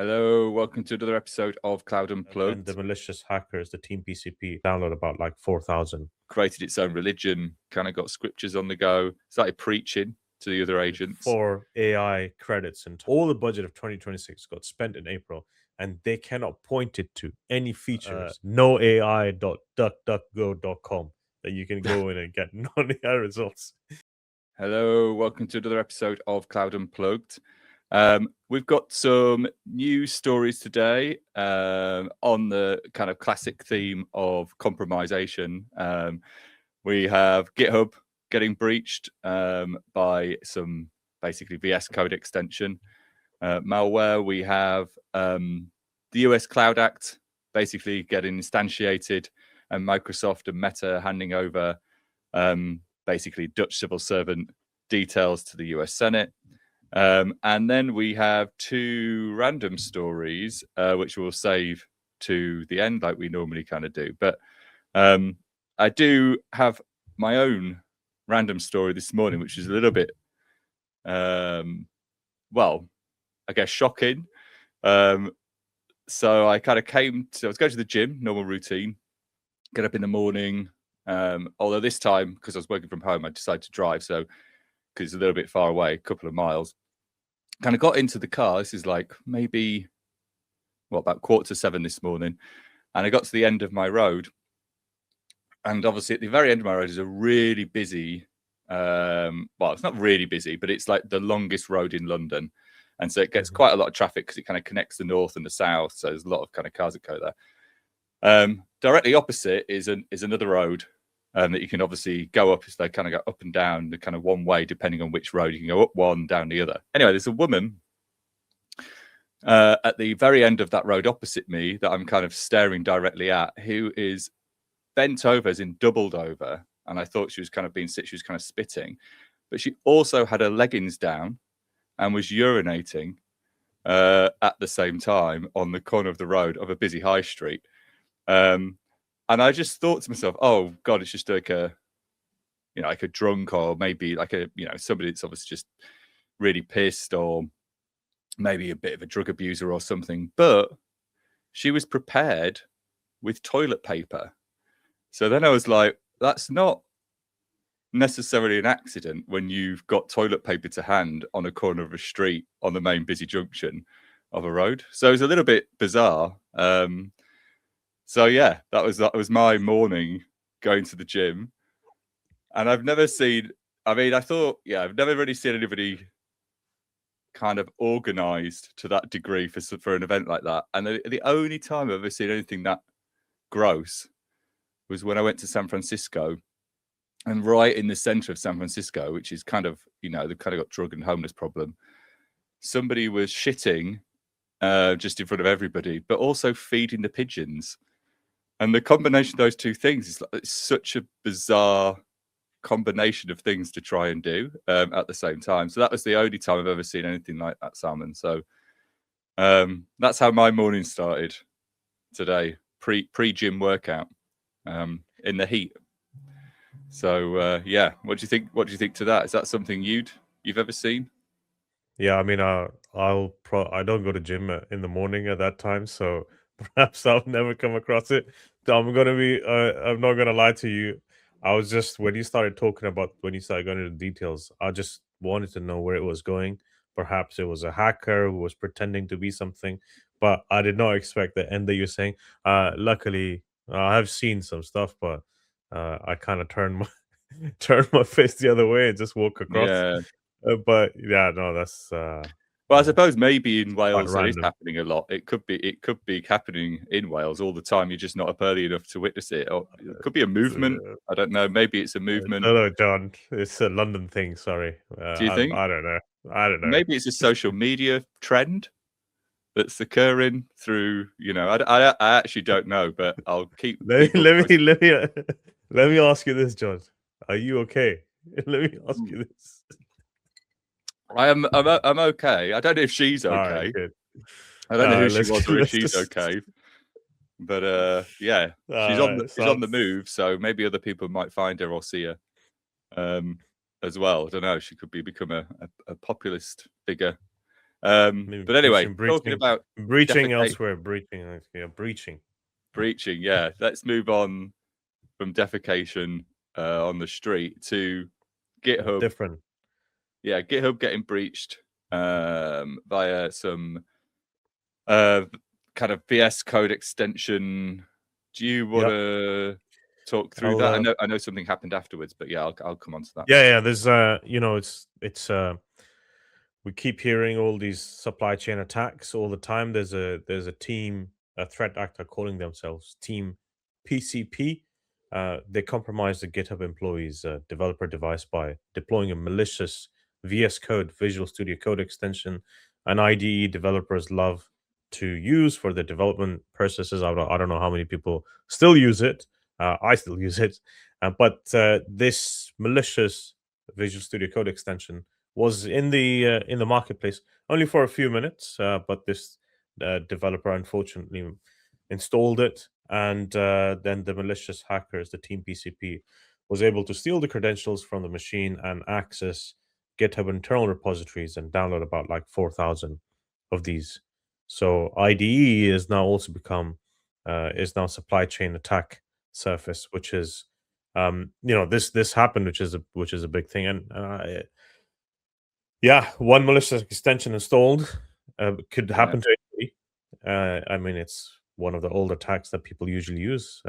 Hello, welcome to another episode of Cloud And Unplugged. the malicious hackers, the Team PCP, download about like 4,000. Created its own religion, kind of got scriptures on the go, started preaching to the other agents. For AI credits, and all the budget of 2026 got spent in April, and they cannot point it to any features. No AI.duckduckgo.com that you can go in and get non-AI results. Hello, welcome to another episode of Cloud Unplugged. We've got some news stories today on the kind of classic theme of compromisation. We have GitHub getting breached by some basically VS Code extension malware. We have the US Cloud Act basically getting instantiated, and Microsoft and Meta handing over basically Dutch civil servant details to the US Senate. And then we have two random stories, which we'll save to the end like we normally kind of do. But I do have my own random story this morning, which is a little bit, well, I guess shocking. So I kind of I was going to the gym, normal routine, get up in the morning. Although this time, because I was working from home, I decided to drive. So, because it's a little bit far away, a couple of miles, kind of got into the car. This is like maybe, about 6:45 this morning. And I got to the end of my road. And obviously at the very end of my road is a really busy, it's not really busy, but it's like the longest road in London. And so it gets quite a lot of traffic because it kind of connects the north and the south. So there's a lot of kind of cars that go there. Directly opposite is another road that you can obviously go up. They kind of go up and down, the kind of one way, depending on which road. You can go up one, down the other. Anyway, there's a woman at the very end of that road opposite me that I'm kind of staring directly at, who is bent over, as in doubled over. And I thought she was kind of she was kind of spitting, but she also had her leggings down and was urinating at the same time on the corner of the road of a busy high street. And I just thought to myself, oh God, it's just like a drunk, or maybe like somebody that's obviously just really pissed, or maybe a bit of a drug abuser or something. But she was prepared with toilet paper. So then I was like, that's not necessarily an accident when you've got toilet paper to hand on a corner of a street on the main busy junction of a road. So it was a little bit bizarre. So yeah, that was my morning going to the gym. And I've never seen, I've never really seen anybody kind of organized to that degree for an event like that. And the only time I've ever seen anything that gross was when I went to San Francisco. And right in the center of San Francisco, which is kind of, they've kind of got drug and homeless problem, somebody was shitting just in front of everybody, but also feeding the pigeons. And the combination of those two things is it's such a bizarre combination of things to try and do at the same time. So that was the only time I've ever seen anything like that, Salman. So that's how my morning started today, pre-gym workout in the heat. So yeah, what do you think? What do you think to that? Is that something you've ever seen? Yeah, I mean, I don't go to gym in the morning at that time, so perhaps I'll never come across it. So I'm not gonna lie to you. I was just, when you started talking about, when you started going into the details, I just wanted to know where it was going. Perhaps it was a hacker who was pretending to be something, but I did not expect the end that you're saying. Luckily, I have seen some stuff, but I kind of turned my face the other way and just walk across. Yeah. But yeah, no, that's Well, I suppose maybe in quite Wales that is random. happening a lot. It could be happening in Wales all the time. You're just not up early enough to witness it. Or it could be a movement. I don't know. Maybe it's a movement. No, John, it's a London thing. Sorry, Do you think? I don't know. I don't know. Maybe it's a social media trend that's occurring through. I actually don't know, but I'll keep. Let people me posted. let me let me ask you this, John. Are you okay? Let me ask you this. I'm okay. I don't know if she's All right, okay. good. I don't know who she Let's was or if let's she's just. okay. But yeah, she's on the move, so maybe other people might find her or see her as well. I don't know. She could become a populist figure But anyway, talking about breaching elsewhere, breaching. Yeah, let's move on from defecation on the street to GitHub. Different. Yeah, GitHub getting breached via some kind of VS Code extension. Do you want to talk through that? I know something happened afterwards, but yeah, I'll come on to that. Yeah. There's it's we keep hearing all these supply chain attacks all the time. There's a team, a threat actor calling themselves Team PCP. They compromised the GitHub employees' developer device by deploying a malicious VS Code, Visual Studio Code extension, an IDE developers love to use for the development processes. I don't know how many people still use it. I still use it, but this malicious Visual Studio Code extension was in the marketplace only for a few minutes, but this developer unfortunately installed it, and then the malicious hackers, the Team PCP, was able to steal the credentials from the machine and access GitHub internal repositories and download about like 4,000 of these. So IDE is now also become is now supply chain attack surface, which is this happened, which is a big thing, and yeah, one malicious extension installed could happen to anybody. I mean, it's one of the old attacks that people usually use.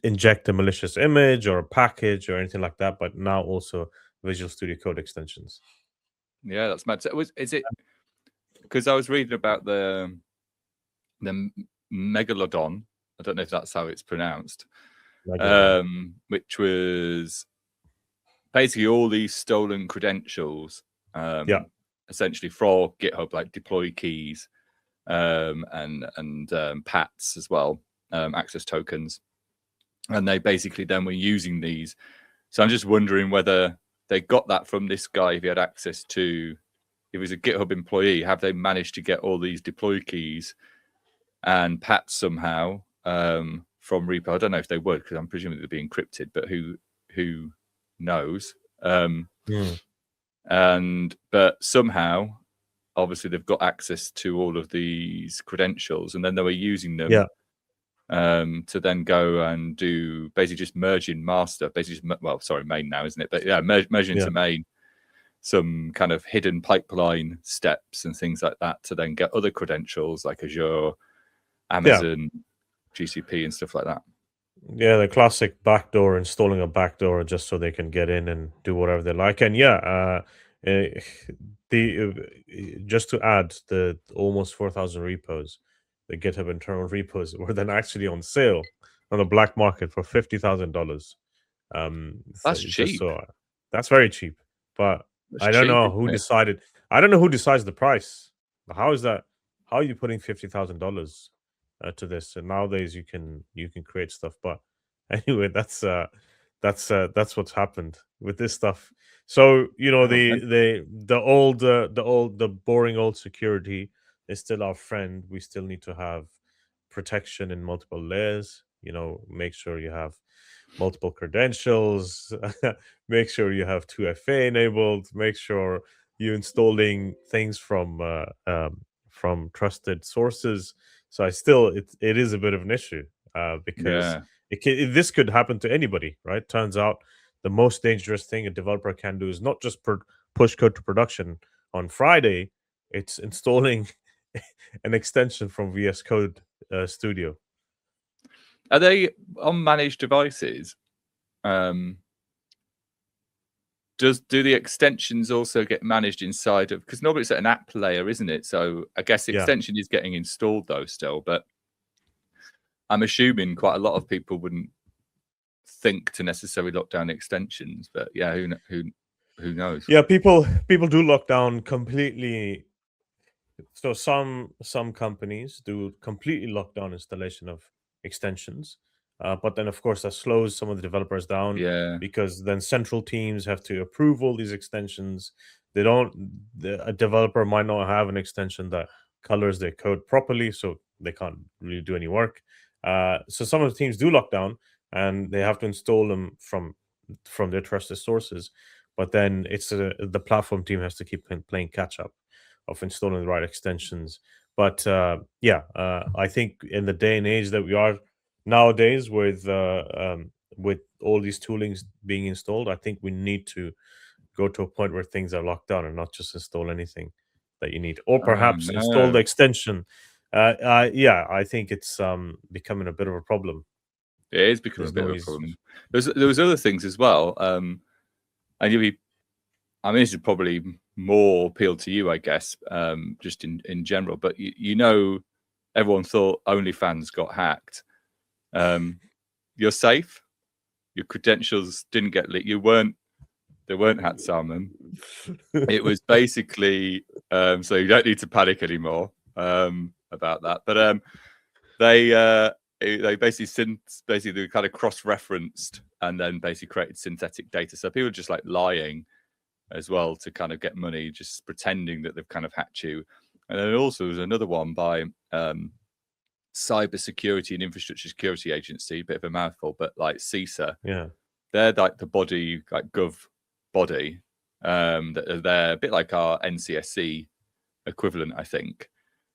Inject a malicious image or a package or anything like that, but now also Visual Studio Code extensions. Yeah, that's mad. So is it because I was reading about the Megalodon? I don't know if that's how it's pronounced. Which was basically all these stolen credentials, essentially for GitHub, like deploy keys, and PATs as well, access tokens, and they basically then were using these. So I'm just wondering whether they got that from this guy, if he had access to, if he was a GitHub employee, have they managed to get all these deploy keys and PATs somehow from repo? I don't know if they would, because I'm presuming they'd be encrypted, but who knows? But somehow, obviously, they've got access to all of these credentials, and then they were using them to then go and do basically just merge in master, basically main now, isn't it? But yeah, merge into main, some kind of hidden pipeline steps and things like that to then get other credentials like Azure, Amazon, GCP, and stuff like that. Yeah, the classic backdoor, installing a backdoor just so they can get in and do whatever they like. And just to add, the almost 4,000 repos, the GitHub internal repos, were then actually on sale on the black market for $50,000. That's cheap. That's very cheap. But I don't know who decided. I don't know who decides the price. How is that? How are you putting $50,000 to this? And nowadays you can create stuff. But anyway, that's what's happened with this stuff. So the boring old security is still our friend. We still need to have protection in multiple layers. Make sure you have multiple credentials. Make sure you have 2FA enabled. Make sure you're installing things from trusted sources. So it is a bit of an issue because this could happen to anybody, right? Turns out the most dangerous thing a developer can do is not just push code to production on Friday. It's installing an extension from VS Code Studio. Are they on managed devices? Do the extensions also get managed inside of? Because normally it's at an app layer, isn't it? So I guess the extension is getting installed though still, but I'm assuming quite a lot of people wouldn't think to necessarily lock down extensions. But yeah, who knows? Yeah, people do lock down completely. So some companies do completely lock down installation of extensions, but then of course that slows some of the developers down. Because then central teams have to approve all these extensions. A developer might not have an extension that colors their code properly, so they can't really do any work. So some of the teams do lock down, and they have to install them from their trusted sources. But then it's the platform team has to keep playing catch up of installing the right extensions. But I think in the day and age that we are nowadays, with all these toolings being installed, I think we need to go to a point where things are locked down and not just install anything that you need, or Oh perhaps install the no, extension. I think it's becoming a bit of a problem. it is becoming a There's bit no of a easy. problem. There was other things as well, and you'll be. I mean, this is probably more appeal to you, I guess, just in general. But you know, everyone thought OnlyFans got hacked. You're safe. Your credentials didn't get leaked. They weren't hacked, Salman. It was basically so you don't need to panic anymore about that. But they basically kind of cross-referenced and then basically created synthetic data. So people are just like lying as well to kind of get money, just pretending that they've kind of hacked you. And then also there's another one by Cyber Security and Infrastructure Security Agency, bit of a mouthful, but like CISA. Yeah. They're like the body, like gov body, that are there, a bit like our NCSC equivalent, I think.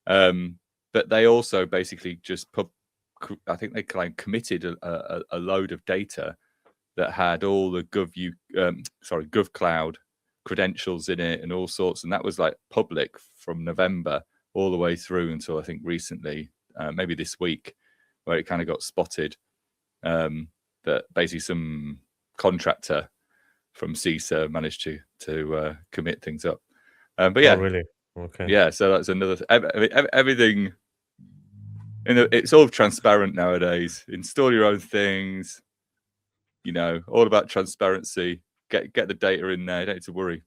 But they also basically just I think they kind of committed a load of data that had all the GovCloud credentials in it and all sorts, and that was like public from November all the way through until I think recently, maybe this week, where it kind of got spotted that basically some contractor from CISA managed to commit things up. But yeah, Oh, really? Okay. yeah. So that's another. Everything. It's all transparent nowadays. Install your own things. You know, all about transparency. Get the data in there. You don't need to worry.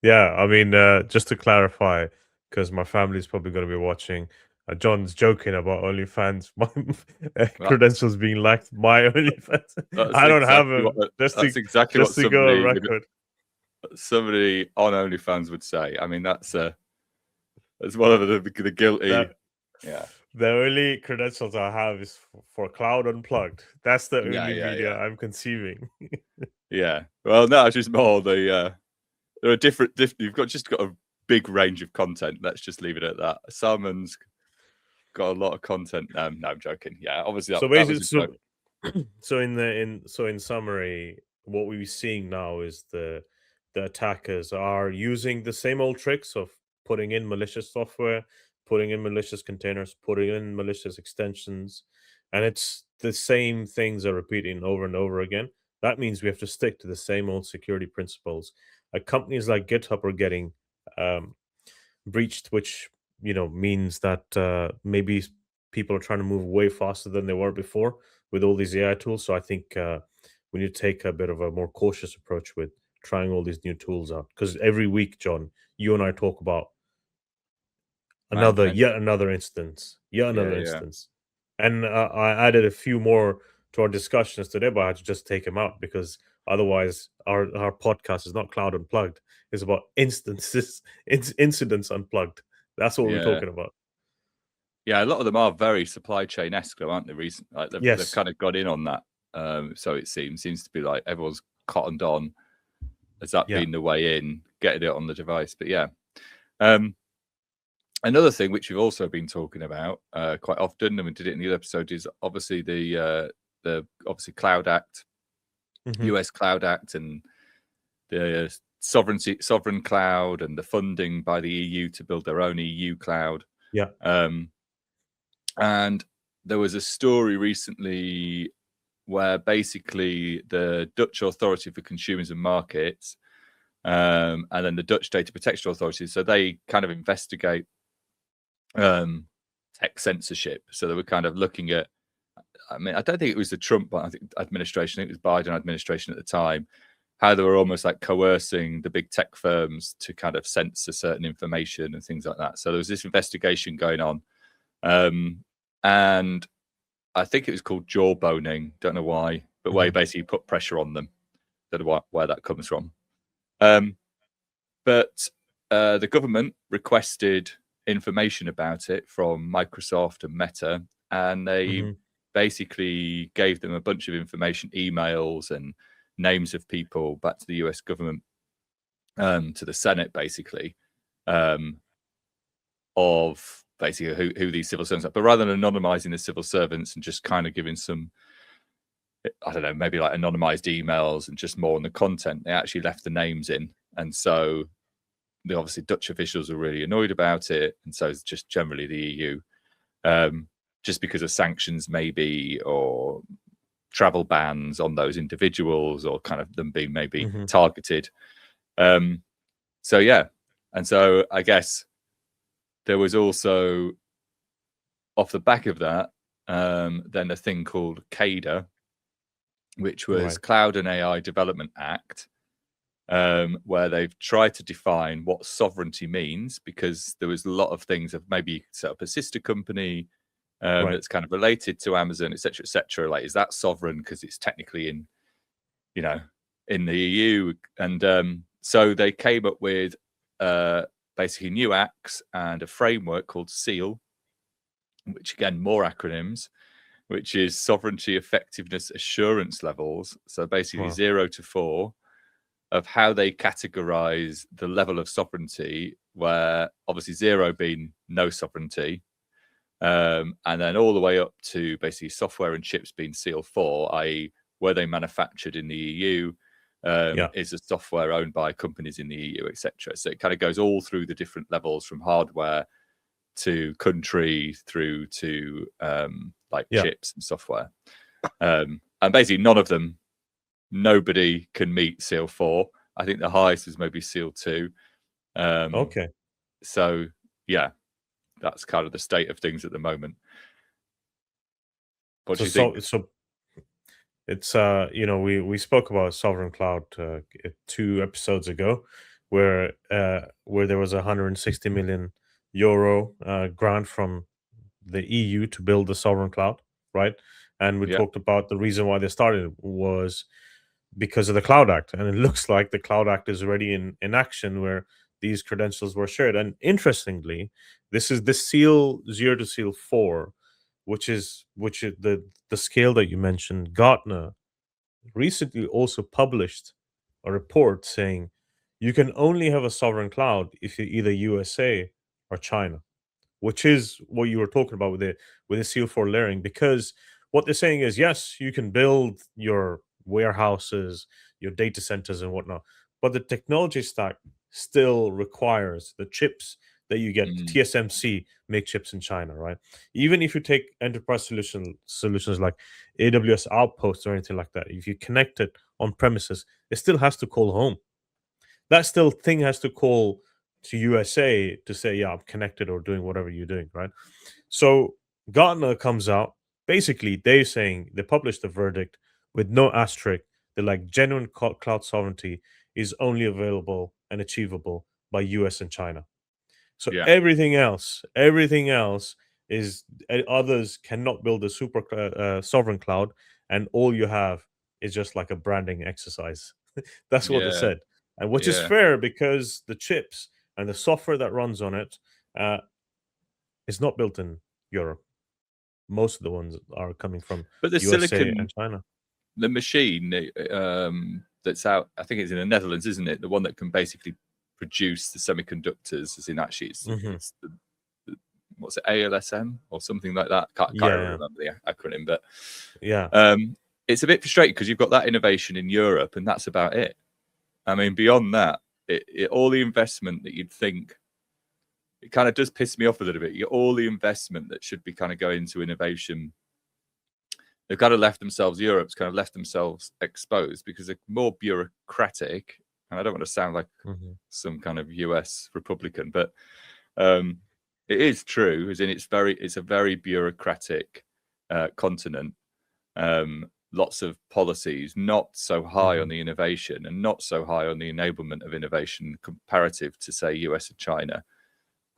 Yeah, I mean, just to clarify, because my family's probably going to be watching. John's joking about OnlyFans, my That, credentials being lacked. My OnlyFans, that's I don't have exactly them. what that's exactly what Just to go on record. somebody on OnlyFans would say. I mean, that's one of the guilty. That Yeah, the only credentials I have is for Cloud Unplugged. That's the only media I'm consuming. yeah. Well, no, it's just more the there are different. You've just got a big range of content. Let's just leave it at that. Salman's got a lot of content. No, I'm joking. Yeah, obviously So that was a basically, joke. in summary, what we're seeing now is the attackers are using the same old tricks of putting in malicious software, putting in malicious containers, putting in malicious extensions, and it's the same things are repeating over and over again. That means we have to stick to the same old security principles. Companies like GitHub are getting breached, which means that maybe people are trying to move way faster than they were before with all these AI tools. So I think we need to take a bit of a more cautious approach with trying all these new tools out, because every week, John, you and I talk about Man, yet another instance, yeah. and I added a few more to our discussions today, but I had to just take them out because otherwise our podcast is not Cloud Unplugged. It's about incidents unplugged. That's what we're Yeah. talking about. Yeah, a lot of them are very supply chain esque, aren't they? Recent, like they've Yes. kind of got in on that. So it seems to be like everyone's cottoned on as that being the way in, getting it on the device. But yeah, another thing which we've also been talking about quite often, and we did it in the other episode, is obviously the Cloud Act, US Cloud Act, and the sovereign cloud, and the funding by the EU to build their own EU cloud. Yeah. And there was a story recently where basically the Dutch Authority for Consumers and Markets, and then the Dutch Data Protection Authority, so they kind of investigate tech censorship. So they were kind of looking at, I mean, I don't think it was the Trump administration, I think it was Biden administration at the time, how they were almost like coercing the big tech firms to kind of censor certain information and things like that. So there was this investigation going on. And I think it was called jawboning. Don't know why, but where you basically put pressure on them. Don't know where that comes from. But the government requested information about it from Microsoft and Meta, and they basically gave them a bunch of information, emails and names of people back to the US government, to the Senate, basically. of basically who these civil servants are. But rather than anonymizing the civil servants and just kind of giving some, I don't know, maybe like anonymized emails and just more on the content, they actually left the names in. And so the obviously Dutch officials were really annoyed about it. And so it's just generally the EU, just because of sanctions maybe, or travel bans on those individuals, or kind of them being maybe targeted. So yeah. And so I guess there was also, off the back of that, then a thing called CADA, which was Cloud and AI Development Act, where they've tried to define what sovereignty means, because there was a lot of things of maybe you could set up a sister company that's kind of related to Amazon, etc., etc. Like, is that sovereign because it's technically in, you know, in the EU? And so they came up with basically new acts and a framework called SEAL, which again, more acronyms, which is sovereignty effectiveness assurance levels. So basically 0 to 4 of how they categorize the level of sovereignty, where obviously 0 being no sovereignty, and then all the way up to basically software and chips being SEAL 4, i.e. were they manufactured in the EU, is the software owned by companies in the EU, etc. So it kind of goes all through the different levels, from hardware to country through to chips and software. And basically nobody can meet SEAL 4. I think the highest is maybe SEAL 2. So yeah, that's kind of the state of things at the moment. What do you think? So it's we spoke about sovereign cloud 2 episodes ago, where there was 160 million euro grant from the EU to build the sovereign cloud, right? And we talked about the reason why they started was because of the Cloud Act, and it looks like the Cloud Act is already in action, where these credentials were shared. And interestingly, this is the SEAL 0 to SEAL 4, which is the scale that you mentioned. Gartner recently also published a report saying you can only have a sovereign cloud if you're either USA or China, which is what you were talking about with the SEAL 4 layering. Because what they're saying is, yes, you can build your warehouses, your data centers and whatnot, but the technology stack still requires the chips that you get. TSMC make chips in China, right? Even if you take enterprise solutions like AWS Outposts or anything like that, if you connect it on premises, it still has to call home. That still thing has to call to USA to say, yeah, I'm connected, or doing whatever you're doing, right? So Gartner comes out, basically they published the verdict with no asterisk. They're like, genuine cloud sovereignty is only available and achievable by US and China. So everything else is, others cannot build a super sovereign cloud, and all you have is just like a branding exercise. That's what they said, and which is fair, because the chips and the software that runs on it is not built in Europe. Most of the ones are coming from but the USA silicon and China. The machine that's out, I think it's in the Netherlands, isn't it? The one that can basically produce the semiconductors, as in actually it's the what's it, ALSM or something like that? Can't remember the acronym, but it's a bit frustrating because you've got that innovation in Europe and that's about it. I mean, beyond that, all the investment that you'd think, it kind of does piss me off a little bit. All the investment that should be kind of going into innovation, they've kind of Europe's kind of left themselves exposed because they're more bureaucratic. And I don't want to sound like some kind of US Republican, but it is true, as in it's a very bureaucratic continent. Lots of policies, not so high on the innovation and not so high on the enablement of innovation comparative to, say, US and China.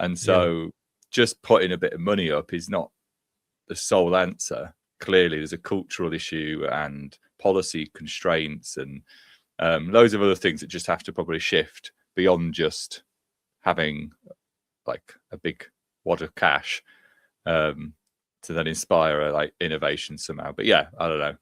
And so just putting a bit of money up is not the sole answer. Clearly, there's a cultural issue and policy constraints and loads of other things that just have to probably shift beyond just having like a big wad of cash to then inspire like innovation somehow. But yeah, I don't know.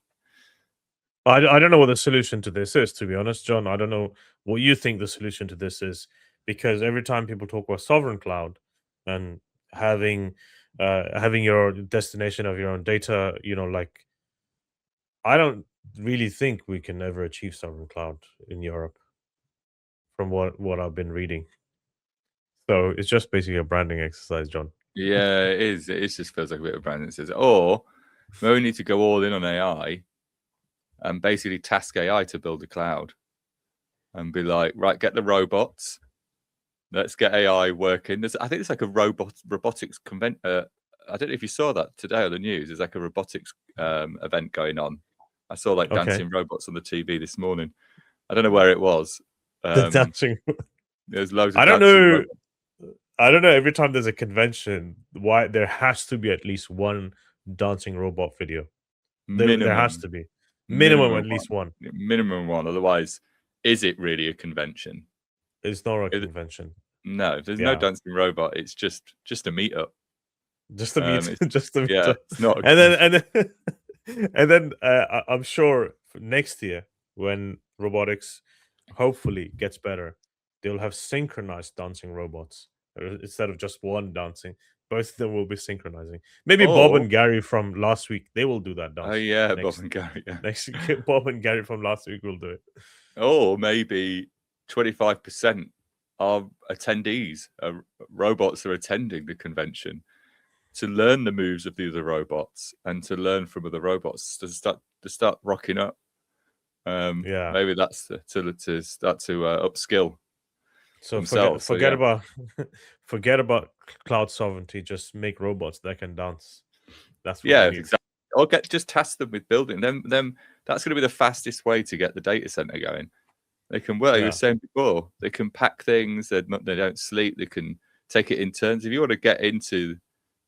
I don't know what the solution to this is, to be honest, John. I don't know what you think the solution to this is, because every time people talk about sovereign cloud and having your destination of your own data, like, I don't really think we can ever achieve sovereign cloud in Europe from what I've been reading. So it's just basically a branding exercise, John. Yeah, it is. It just feels like a bit of branding. Or we only need to go all in on AI and basically task AI to build a cloud and be like, right, get the robots. Let's get AI working. I think it's like a robotics convent. I don't know if you saw that today on the news. There's like a robotics event going on. I saw like Okay. dancing robots on the TV this morning. I don't know where it was. The dancing. There's loads of I don't dancing know. robots. I don't know. Every time there's a convention, why there has to be at least one dancing robot video. There has to be minimum at least one. Minimum one. Otherwise, is it really a convention? It's not a convention. No, if there's no dancing robot, it's just a meetup. Just a meet, just a meet. Yeah, it's not. And then I'm sure next year when robotics hopefully gets better, they'll have synchronized dancing robots instead of just one dancing. Both of them will be synchronizing. Maybe Bob and Gary from last week, they will do that dance. Oh yeah, Bob and Gary. Yeah. Next week, Bob and Gary from last week will do it. Or maybe 25% of attendees, robots, are attending the convention to learn the moves of the other robots and to learn from other robots to start rocking up. Maybe that's to start to upskill. So forget about cloud sovereignty. Just make robots that can dance. That's what exactly. Or just task them with building them. That's going to be the fastest way to get the data center going. They can work. You were saying before, they can pack things. They don't sleep. They can take it in turns. If you want to get into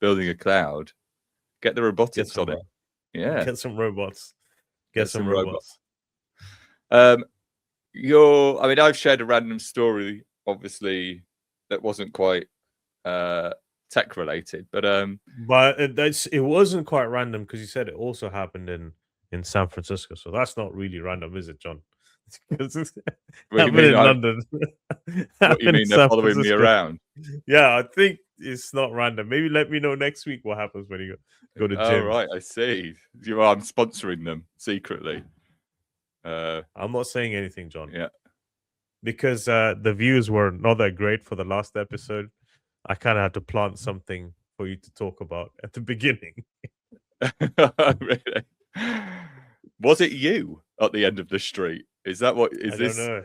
building a cloud, get the robotics on it. Yeah, get some robots. Get some robots. I've shared a random story, obviously, that wasn't quite tech related, but it wasn't quite random because you said it also happened in San Francisco, so that's not really random, is it, John? Happened in London. What you mean? They're following me around? Yeah, I think it's not random. Maybe let me know next week what happens when you go to gym. Oh right, I see. I'm sponsoring them secretly. I'm not saying anything, John. Yeah, because the views were not that great for the last episode. I kind of had to plant something for you to talk about at the beginning. Really? Was it you at the end of the street? Is that what is this? I don't know.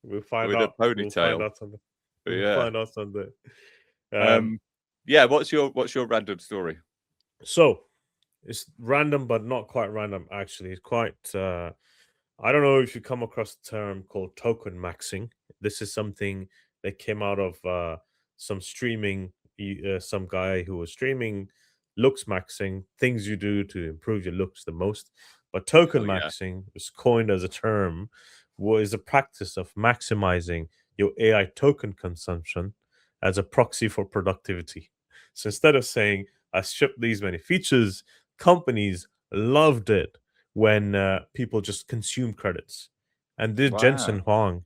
We'll find with out. A ponytail. We'll find out Sunday. What's your random story? So it's random, but not quite random. Actually, it's quite. I don't know if you come across the term called token maxing. This is something that came out of some streaming. Some guy who was streaming looks maxing, things you do to improve your looks the most. But token maxing was coined as a term, is a practice of maximizing your AI token consumption as a proxy for productivity. So instead of saying, I shipped these many features, companies loved it when people just consume credits. And this Jensen Huang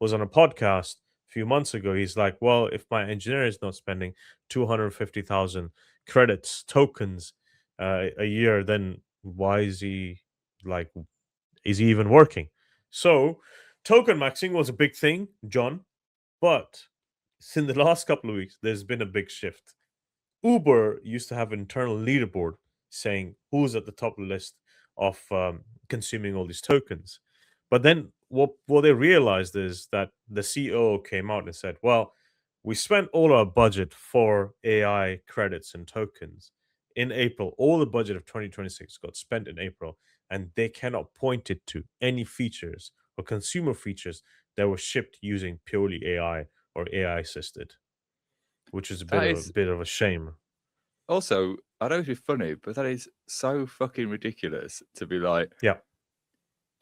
was on a podcast a few months ago. He's like, well, if my engineer is not spending 250,000 credits, tokens a year, then why is he even working? So token maxing was a big thing, John, but in the last couple of weeks, there's been a big shift. Uber used to have an internal leaderboard saying who's at the top of the list of consuming all these tokens. But then what they realized is that the CEO came out and said, well, we spent all our budget for AI credits and tokens in April. All the budget of 2026 got spent in April, and they cannot point it to any features or consumer features that were shipped using purely AI or AI assisted, which is a bit of a shame. Also, I don't know if it's funny, but that is so fucking ridiculous to be like. Yeah.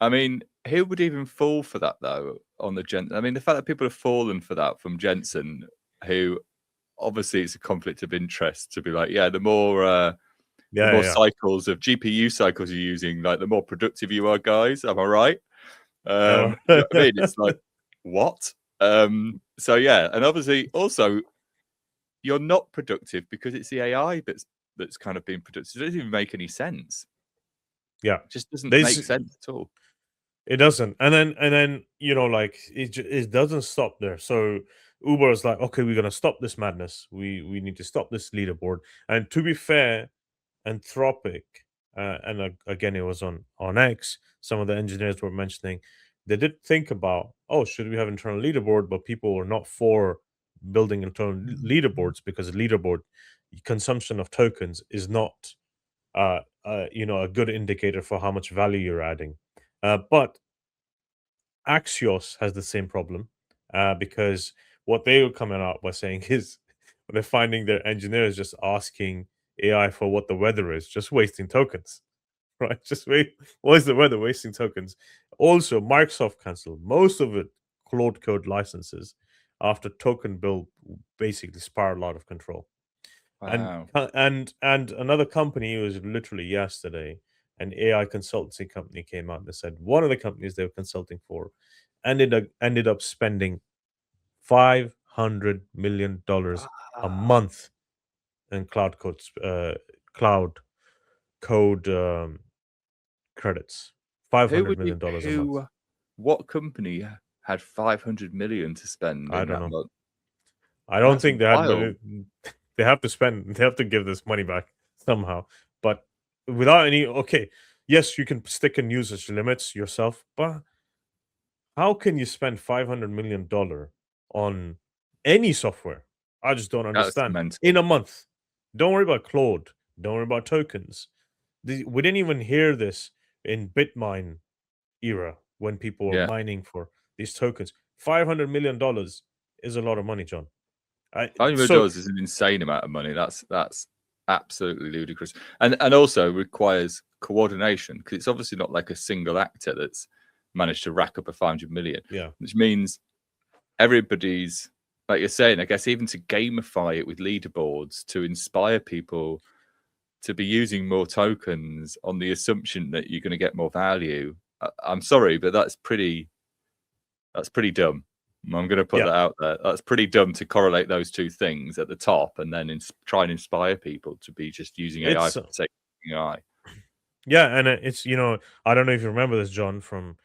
I mean, who would even fall for that though? On the I mean, the fact that people have fallen for that from Jensen, who obviously it's a conflict of interest to be like, the more cycles of GPU cycles you're using, like the more productive you are, guys. Am I right? You know what I mean, it's like what? So yeah, and obviously also you're not productive because it's the AI that's kind of being productive. It doesn't even make any sense. Yeah, It just doesn't There's- make sense at all. It doesn't, and then like it doesn't stop there. So Uber is like, okay, we're gonna stop this madness. We need to stop this leaderboard. And to be fair, Anthropic, and again, it was on X. Some of the engineers were mentioning they did think about, oh, should we have internal leaderboard? But people were not for building internal leaderboards because leaderboard consumption of tokens is not, a good indicator for how much value you're adding. But Axios has the same problem, because what they were coming out by saying is they're finding their engineers just asking AI for what the weather is, just wasting tokens, right? Just wait, what is the weather? Wasting tokens. Also, Microsoft canceled most of it Claude Code licenses after token bill basically spiraled out of control. Wow. And another company, it was literally yesterday, an AI consultancy company came out and said one of the companies they were consulting for ended up spending $500 million a month in cloud code credits. five Who hundred would you? million dollars a month. Who? What company had 500 million to spend I in don't that know. month? I don't That's think they had, but wild. they have to spend. They have to give this money back somehow. But without any, okay, yes, you can stick in usage limits yourself, but how can you spend $500 million on any software? I just don't That's understand. In mental. a month, don't worry about Claude. Don't worry about tokens. We didn't even hear this in Bitmine era when people were Yeah. mining for these tokens. $500 million is a lot of money, John. So $500 is an insane amount of money. That's absolutely ludicrous, and also requires coordination because it's obviously not like a single actor that's managed to rack up a 500 million, yeah, which means everybody's, like you're saying, I guess, even to gamify it with leaderboards to inspire people to be using more tokens on the assumption that you're going to get more value. I'm sorry, but that's pretty dumb. I'm going to put yeah. that out there. That's pretty dumb to correlate those two things at the top and then try and inspire people to be just using AI It's for the sake of AI. Yeah, and it's I don't know if you remember this, John, from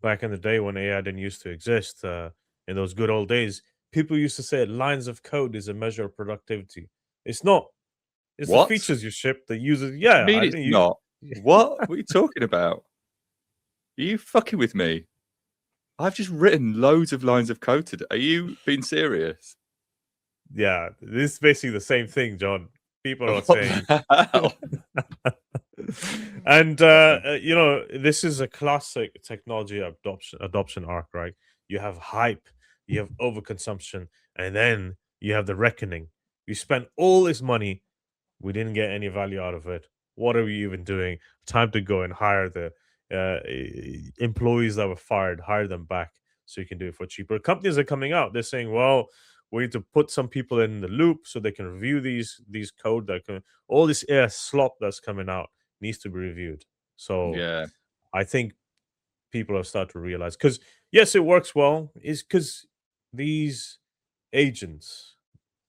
back in the day when AI didn't used to exist. In those good old days, people used to say lines of code is a measure of productivity. It's not. It's the What? features you ship that uses. What do you Yeah, mean I it's think you. not? What? What are you talking about? Are you fucking with me? I've just written loads of lines of code today. Are you being serious? Yeah, this is basically the same thing, John. People are What saying, the hell? and this is a classic technology adoption arc, right? You have hype, you have overconsumption, and then you have the reckoning. We spent all this money, we didn't get any value out of it. What are we even doing? Time to go and hire the employees that were fired, hire them back so you can do it for cheaper. Companies are coming out, they're saying, well, we need to put some people in the loop so they can review these code that can, all this AI slop that's coming out needs to be reviewed. So Yeah. I think people have started to realize, because yes, it works well, is because these agents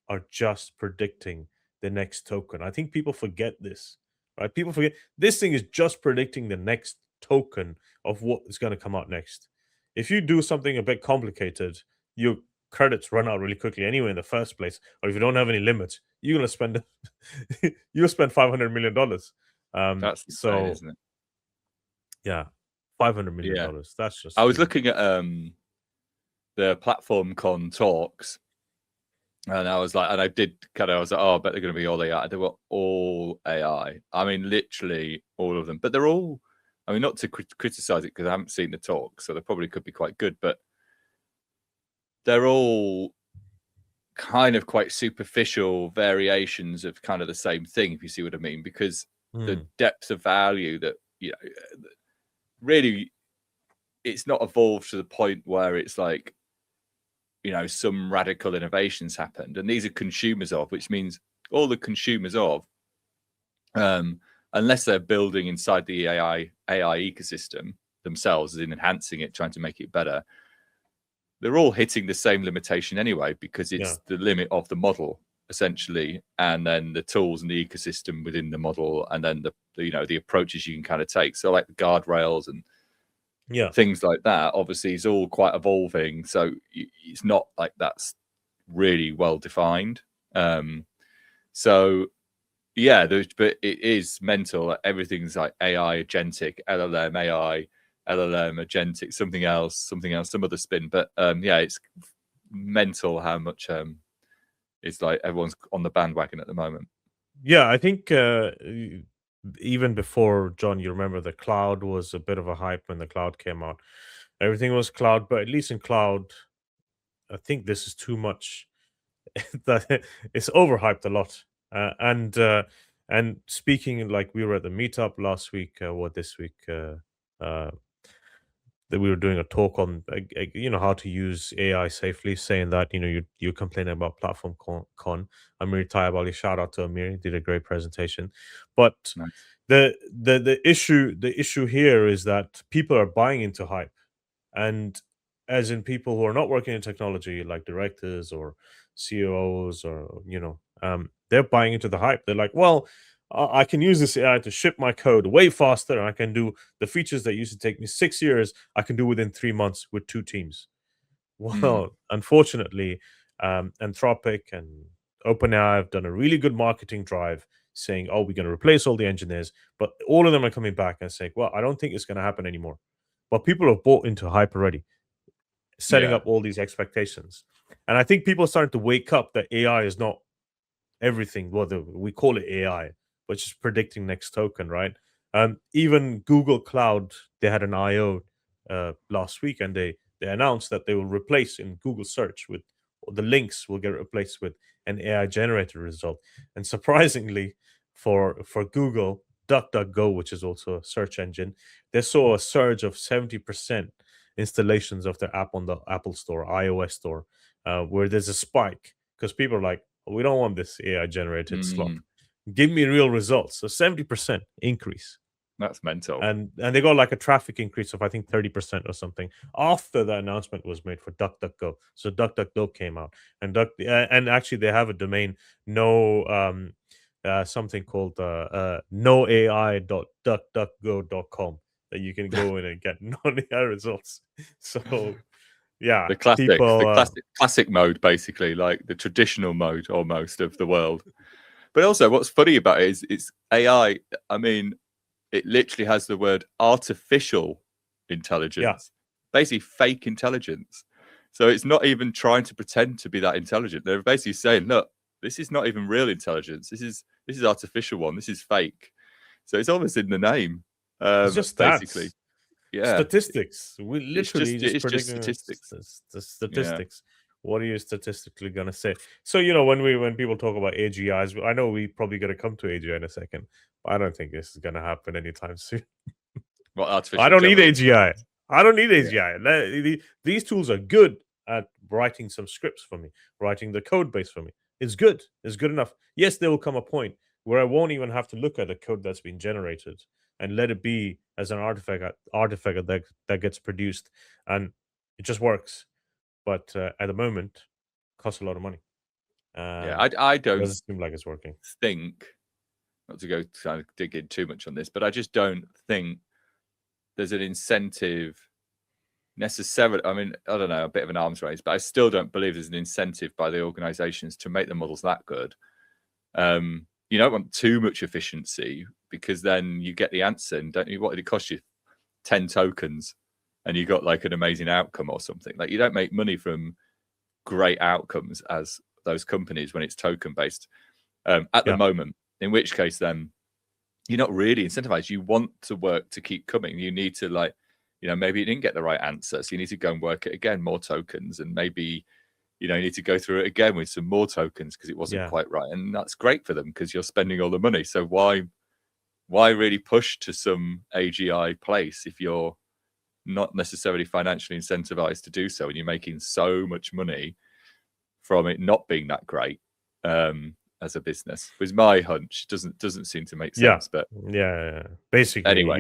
are just predicting the next token. I think people forget this, right? People forget this thing is just predicting the next token of what is going to come out next. If you do something a bit complicated, your credits run out really quickly anyway in the first place. Or if you don't have any limits, you're gonna spend you'll spend $500 million. That's insane, So isn't it? yeah, $500 million. Yeah. That's just I was stupid. looking at the platform con talks, and I was like, and I did kind of, I was like, oh, I bet they're going to be all AI. They were all AI. I mean, literally all of them. But they're all, I mean, not to criticize it because I haven't seen the talk, so they probably could be quite good, but they're all kind of quite superficial variations of kind of the same thing, if you see what I mean, because the Hmm. depth of value that, really, it's not evolved to the point where it's like, some radical innovations happened, and these are consumers of, which means all the consumers of, unless they're building inside the AI ecosystem themselves, as in enhancing it, trying to make it better, they're all hitting the same limitation anyway, because it's the limit of the model essentially, and then the tools and the ecosystem within the model, and then the approaches you can kind of take. So like the guardrails and things like that, obviously, is all quite evolving. So it's not like that's really well defined. So yeah, but it is mental. Everything's like AI, agentic, LLM, AI, LLM, agentic, something else, some other spin. But yeah, it's mental how much it's like everyone's on the bandwagon at the moment. Yeah, I think even before, John, you remember the cloud was a bit of a hype when the cloud came out. Everything was cloud, but at least in cloud, I think this is too much. That it's overhyped a lot. And speaking, like, we were at the meetup last week, or this week, that we were doing a talk on, how to use AI safely, saying that, you're complaining about platform con. Amir Tayyab, shout out to Amir, he did a great presentation. But Nice. the issue here is that people are buying into hype, and as in people who are not working in technology, like directors or CEOs, or they're buying into the hype. They're like, well, I can use this AI to ship my code way faster, and I can do the features that used to take me 6 years, I can do within 3 months with 2 teams. Well, unfortunately, Anthropic and OpenAI have done a really good marketing drive saying, oh, we're going to replace all the engineers, but all of them are coming back and saying, well, I don't think it's going to happen anymore. But people have bought into hype already, setting up all these expectations. And I think people are starting to wake up that AI is not everything. Well, we call it AI, but it's just predicting next token, right? Even Google Cloud, they had an I/O last week, and they announced that they will replace in Google search with the links will get replaced with an AI generated result. And surprisingly, for Google, DuckDuckGo, which is also a search engine, they saw a surge of 70% installations of their app on the Apple Store, iOS Store, where there's a spike because people are like, we don't want this AI generated slop. Give me real results. So 70% increase. That's mental. And they got like a traffic increase of, I think, 30% or something after the announcement was made for DuckDuckGo. So DuckDuckGo came out, and and actually they have a domain, something called noai.duckduckgo.com, that you can go in and get non-AI results. So yeah, the classic mode, basically, like the traditional mode almost of the world. But also, what's funny about it is it's AI. I mean, it literally has the word artificial intelligence, basically fake intelligence. So it's not even trying to pretend to be that intelligent. They're basically saying, look, this is not even real intelligence. This is artificial one. This is fake. So it's almost in the name. It's just basically. Yeah. Statistics. We literally it's just statistics. The statistics. Yeah. What are you statistically gonna say? So when people talk about AGIs, I know we probably gonna come to AGI in a second, but I don't think this is gonna happen anytime soon. Well, I don't need AGI. I don't need AGI. These tools are good at writing some scripts for me, writing the code base for me. It's good. It's good enough. Yes, there will come a point where I won't even have to look at the code that's been generated and let it be as an artifact that gets produced, and it just works. But at the moment, it costs a lot of money. I don't doesn't seem like it's working. Think, not to go kind of dig in too much on this, but I just don't think there's an incentive necessarily. I mean, I don't know, a bit of an arms race, but I still don't believe there's an incentive by the organizations to make the models that good. You don't want too much efficiency, because then you get the answer, and don't you? What did it cost you? 10 tokens, and you got like an amazing outcome or something. Like, you don't make money from great outcomes as those companies when it's token based at the moment. In which case, then you're not really incentivized. You want to work to keep coming. You need to, like, maybe you didn't get the right answer, so you need to go and work it again, more tokens, and maybe you need to go through it again with some more tokens because it wasn't quite right. And that's great for them because you're spending all the money. So why really push to some AGI place if you're not necessarily financially incentivized to do so, and you're making so much money from it not being that great as a business? Was my hunch. Doesn't seem to make sense. But basically, anyway,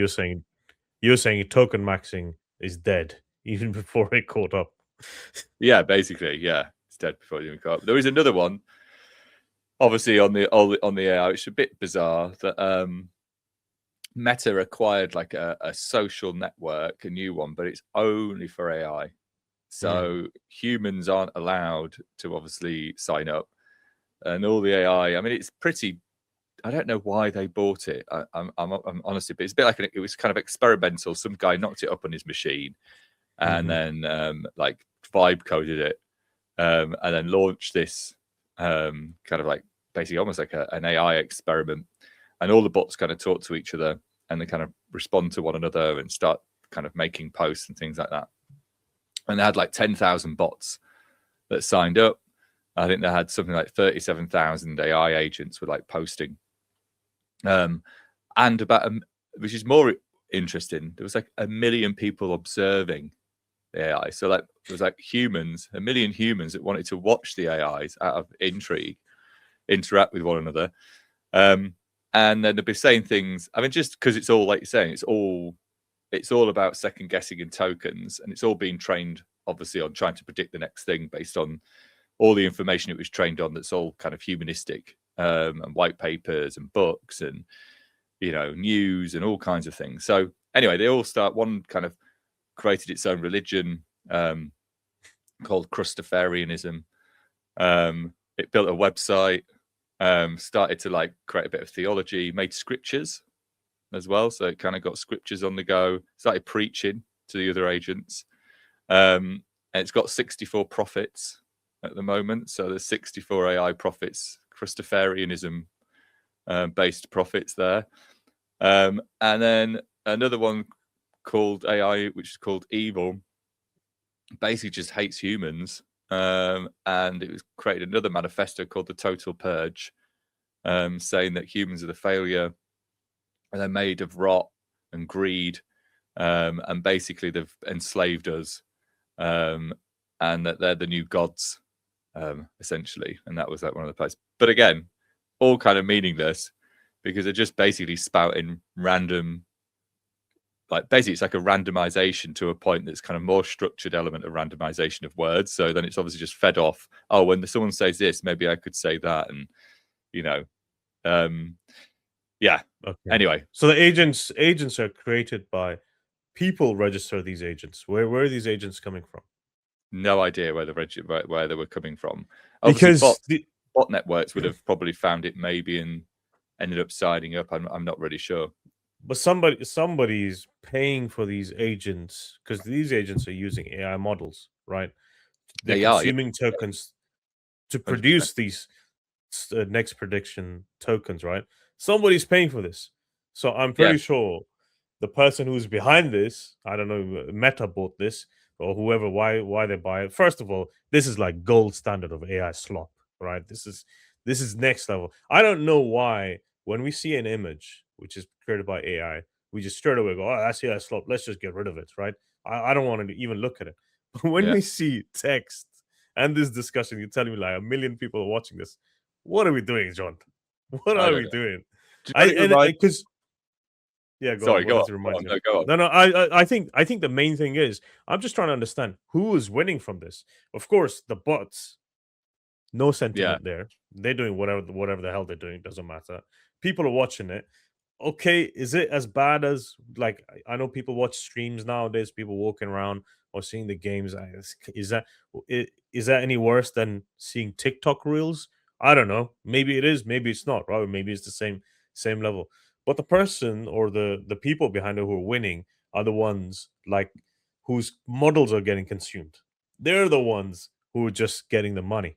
you're saying token maxing is dead even before it caught up. Yeah, basically, yeah, it's dead before you wake up. There is another one, obviously on the AI, which is a bit bizarre, that Meta acquired like a social network, a new one, but it's only for AI. So humans aren't allowed to obviously sign up, and all the AI. I mean, it's pretty. I don't know why they bought it. I'm honestly, but it's a bit like it was kind of experimental. Some guy knocked it up on his machine, and then like vibe coded it, and then launched this kind of like basically almost like an AI experiment, and all the bots kind of talk to each other, and they kind of respond to one another and start kind of making posts and things like that. And they had like 10,000 bots that signed up. I think they had something like 37,000 AI agents were like posting. And about, which is more interesting, there was like 1 million people observing the AI. So like it was like humans, 1 million humans that wanted to watch the AIs out of intrigue, interact with one another. And then they'd be saying things. I mean, just because it's all like you're saying, it's all about second guessing and tokens, and it's all being trained obviously on trying to predict the next thing based on all the information it was trained on. That's all kind of humanistic, and white papers and books and news and all kinds of things. So anyway, they all start. One kind of created its own religion called Christofarianism. It built a website, started to like create a bit of theology, made scriptures as well. So it kind of got scriptures on the go, started preaching to the other agents. And it's got 64 prophets at the moment. So there's 64 AI prophets, Christofarianism based prophets there. And then another one called AI, which is called Evil, basically just hates humans. And it was created another manifesto called the Total Purge, saying that humans are the failure, and they're made of rot and greed, and basically they've enslaved us, and that they're the new gods, essentially. And that was like one of the posts. But again, all kind of meaningless, because they're just basically spouting random, like basically it's like a randomization to a point that's kind of more structured element of randomization of words. So then it's obviously just fed off. Oh, when someone says this, maybe I could say that, and yeah. Okay. Anyway, so the agents are created by people. Register these agents. Where are these agents coming from? No idea where they were coming from. Obviously, Because bot networks would have probably found it maybe and ended up signing up. I'm not really sure. But somebody's paying for these agents, because these agents are using AI models, right? They're consuming tokens to 100%. produce these next prediction tokens, right? Somebody's paying for this. So I'm pretty sure the person who's behind this, I don't know, Meta bought this or whoever, why they buy it. First of all, this is like gold standard of AI slop, right? This is next level. I don't know why when we see an image which is created by AI, we just straight away go, oh, that's AI slop. Let's just get rid of it, right? I don't want to even look at it. But when we see text and this discussion, you're telling me like 1 million people are watching this. What are we doing, John? What are we doing? Because yeah, go Sorry, on. go What on. does it remind you? Go on. No, I think the main thing is I'm just trying to understand who is winning from this. Of course, the bots, no sentiment there. They're doing whatever the hell they're doing, doesn't matter. People are watching it. Okay, is it as bad as, like, I know people watch streams nowadays, people walking around or seeing the games. Is that any worse than seeing TikTok reels? I don't know. Maybe it is, maybe it's not, right? Maybe it's the same level. But the person or the people behind it who are winning are the ones like whose models are getting consumed. They're the ones who are just getting the money,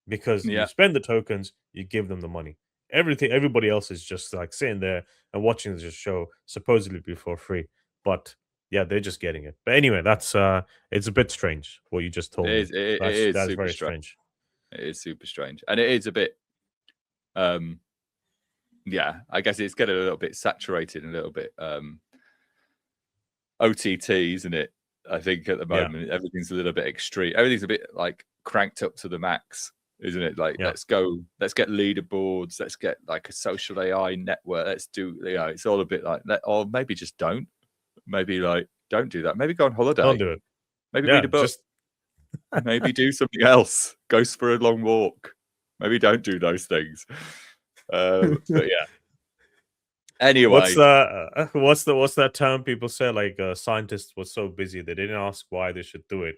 because you spend the tokens, you give them the money. Everybody else is just like sitting there and watching this show supposedly for free. But yeah, they're just getting it. But anyway, that's it's a bit strange what you just told me. It is That's super very strange. It is super strange, and it is a bit yeah, I guess it's getting a little bit saturated and a little bit OTT, isn't it? I think at the moment everything's a little bit extreme. Everything's a bit like cranked up to the max, isn't it? Like let's get leaderboards, let's get like a social AI network, let's do it's all a bit like that. Or maybe just don't. Maybe like don't do that. Maybe go on holiday. Don't do it. Maybe read a book. Maybe do something else. Go for a long walk. Maybe don't do those things. But yeah. Anyway, what's that term people say? Like scientists were so busy they didn't ask why they should do it.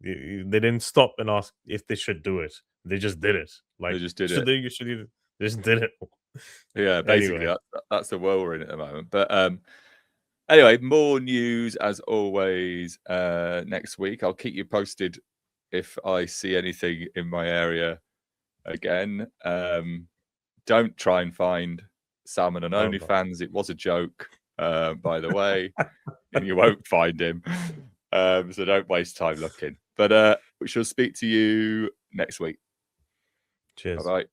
They didn't stop and ask if they should do it. They just did it. Like they just did should it. they? You should either just did it. Yeah, basically Anyway. that's the world we're in at the moment. But anyway, more news as always next week. I'll keep you posted if I see anything in my area again. Don't try and find Salman on Oh, no. OnlyFans. It was a joke, by the way, and you won't find him. So don't waste time looking. But we shall speak to you next week. Cheers. Bye-bye.